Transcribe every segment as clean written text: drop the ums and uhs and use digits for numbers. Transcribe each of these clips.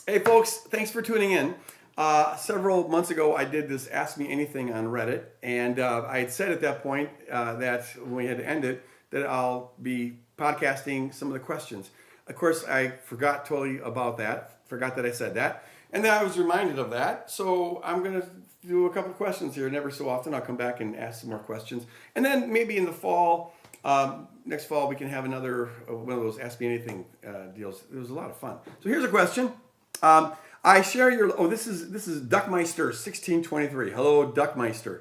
Hey folks, thanks for tuning in. Several months ago I did this Ask Me Anything on Reddit, and I had said at that point that when we had to end it, that I'll be podcasting some of the questions. Of course, I forgot totally about that, forgot that I said that, and then I was reminded of that, so I'm going to do a couple of questions here, and every so often I'll come back and ask some more questions. And then maybe in the fall, next fall, we can have another one of those Ask Me Anything deals. It was a lot of fun. So here's a question. I share your. Oh, this is Duckmeister 1623. Hello, Duckmeister.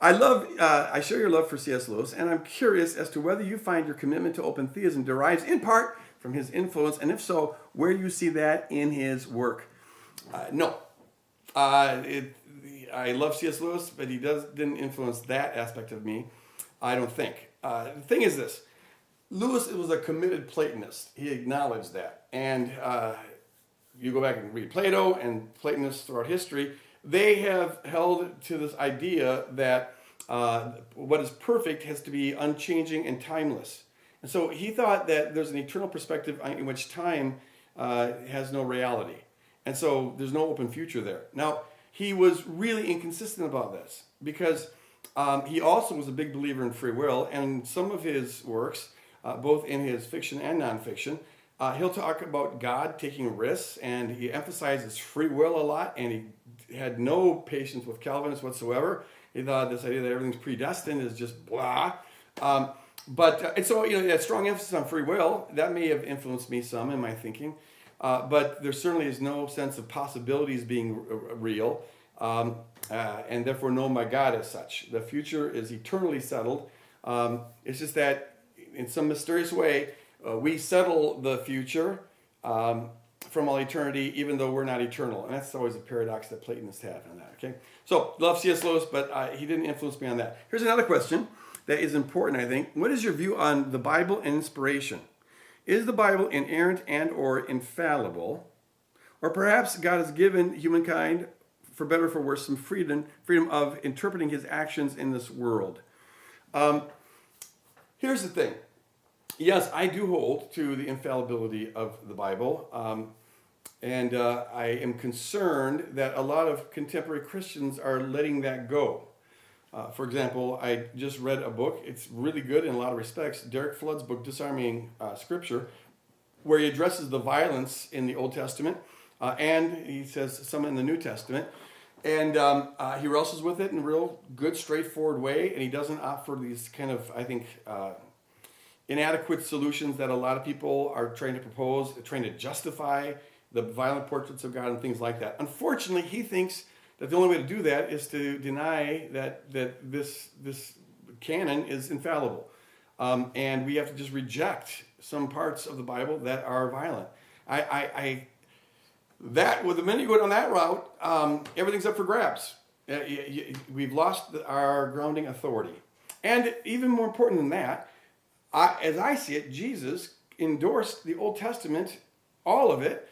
I share your love for C.S. Lewis, and I'm curious as to whether you find your commitment to open theism derives in part from his influence, and if so, where you see that in his work. No, I love C.S. Lewis, but he didn't influence that aspect of me. I don't think. The thing is this: Lewis was a committed Platonist. He acknowledged that, and you go back and read Plato and Platonists throughout history, they have held to this idea that what is perfect has to be unchanging and timeless. And so he thought that there's an eternal perspective in which time has no reality. And so there's no open future there. Now, he was really inconsistent about this because he also was a big believer in free will, and some of his works, both in his fiction and nonfiction, he'll talk about God taking risks, and he emphasizes free will a lot, and he had no patience with Calvinists whatsoever. He thought this idea that everything's predestined is just blah. And so, that strong emphasis on free will, that may have influenced me some in my thinking, but there certainly is no sense of possibilities being real, and therefore known by God as such. The future is eternally settled. It's just that in some mysterious way, we settle the future from all eternity, even though we're not eternal. And that's always a paradox that Platonists have on that, okay? So, love C.S. Lewis, but he didn't influence me on that. Here's another question that is important, I think. What is your view on the Bible and inspiration? Is the Bible inerrant and or infallible? Or perhaps God has given humankind, for better or for worse, some freedom of interpreting his actions in this world? Here's the thing. Yes, I do hold to the infallibility of the Bible, and I am concerned that a lot of contemporary Christians are letting that go. For example, I just read a book, it's really good in a lot of respects, Derek Flood's book, Disarming Scripture, where he addresses the violence in the Old Testament, and he says some in the New Testament, and he wrestles with it in a real good, straightforward way, and he doesn't offer these kind of, I think, inadequate solutions that a lot of people are trying to propose, trying to justify the violent portraits of God and things like that. Unfortunately, he thinks that the only way to do that is to deny that this canon is infallible. And we have to just reject some parts of the Bible that are violent. The minute you go down that route, everything's up for grabs. We've lost our grounding authority. And even more important than that, as I see it, Jesus endorsed the Old Testament, all of it.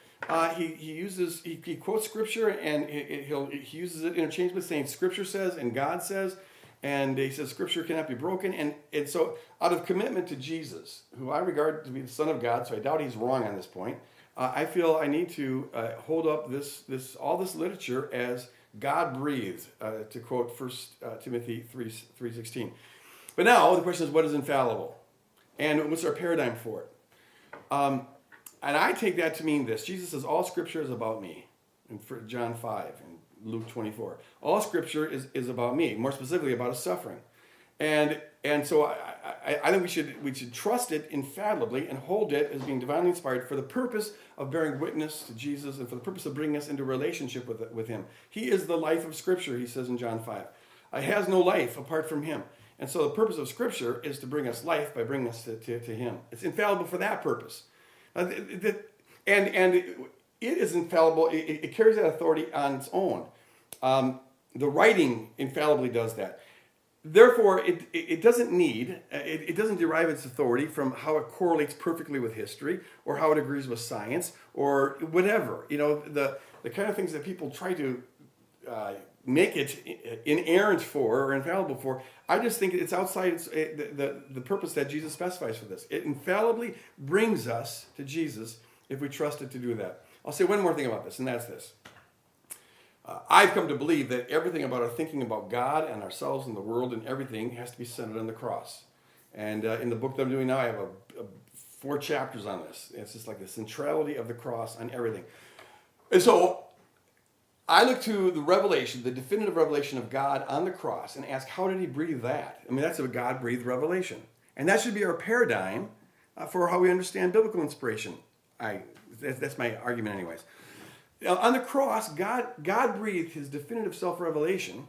He quotes Scripture, and he uses it interchangeably, saying Scripture says and God says, and he says Scripture cannot be broken. And so, out of commitment to Jesus, who I regard to be the Son of God, so I doubt he's wrong on this point, I feel I need to hold up all this literature as God breathed, to quote 1 Timothy 3:16. But now the question is, what is infallible? And what's our paradigm for it? And I take that to mean this. Jesus says, all Scripture is about me, in John 5 and Luke 24. All Scripture is about me, more specifically about his suffering. And so I think we should trust it infallibly and hold it as being divinely inspired for the purpose of bearing witness to Jesus and for the purpose of bringing us into relationship with him. He is the life of Scripture, he says in John 5. It has no life apart from him. And so the purpose of Scripture is to bring us life by bringing us to him. It's infallible for that purpose. And it is infallible. It carries that authority on its own. The writing infallibly does that. Therefore, it doesn't derive its authority from how it correlates perfectly with history or how it agrees with science or whatever. The kind of things that people try to make it inerrant for or infallible for, I just think it's outside the purpose that Jesus specifies for this. It infallibly brings us to Jesus if we trust it to do that. I'll say one more thing about this, and that's this. I've come to believe that everything about our thinking about God and ourselves and the world and everything has to be centered on the cross. And in the book that I'm doing now, I have 4 chapters on this. It's just like the centrality of the cross on everything. And so I look to the revelation, the definitive revelation of God on the cross, and ask, how did he breathe that? I mean, that's a God-breathed revelation. And that should be our paradigm for how we understand biblical inspiration. That's my argument anyways. Now, on the cross, God breathed his definitive self-revelation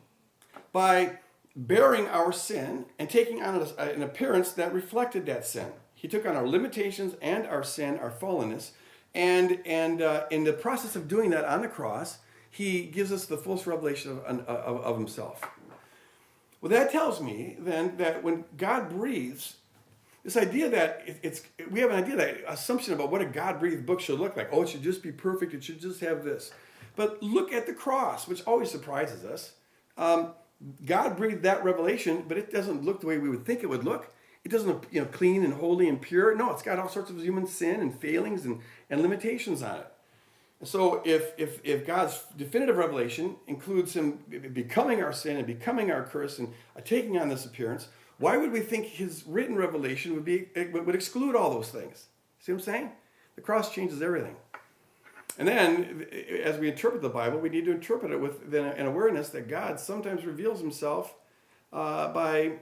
by bearing our sin and taking on an appearance that reflected that sin. He took on our limitations and our sin, our fallenness, and in the process of doing that on the cross, he gives us the fullest revelation of himself. Well, that tells me then that when God breathes, this idea that we have an idea, that assumption about what a God-breathed book should look like. Oh, it should just be perfect. It should just have this. But look at the cross, which always surprises us. God breathed that revelation, but it doesn't look the way we would think it would look. It doesn't look, clean and holy and pure. No, it's got all sorts of human sin and failings and limitations on it. And so if God's definitive revelation includes him becoming our sin and becoming our curse and taking on this appearance, why would we think his written revelation would exclude all those things? See what I'm saying? The cross changes everything. And then, as we interpret the Bible, we need to interpret it with an awareness that God sometimes reveals himself by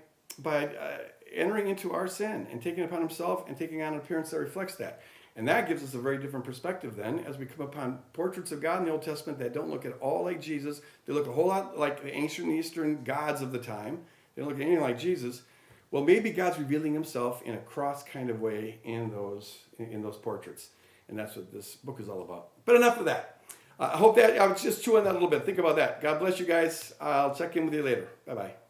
entering into our sin and taking it upon himself and taking on an appearance that reflects that. And that gives us a very different perspective then as we come upon portraits of God in the Old Testament that don't look at all like Jesus. They look a whole lot like the ancient Eastern gods of the time. They don't look anything like Jesus. Well, maybe God's revealing himself in a cross kind of way in those portraits. And that's what this book is all about. But enough of that. I hope that I was just chewing that a little bit. Think about that. God bless you guys. I'll check in with you later. Bye-bye.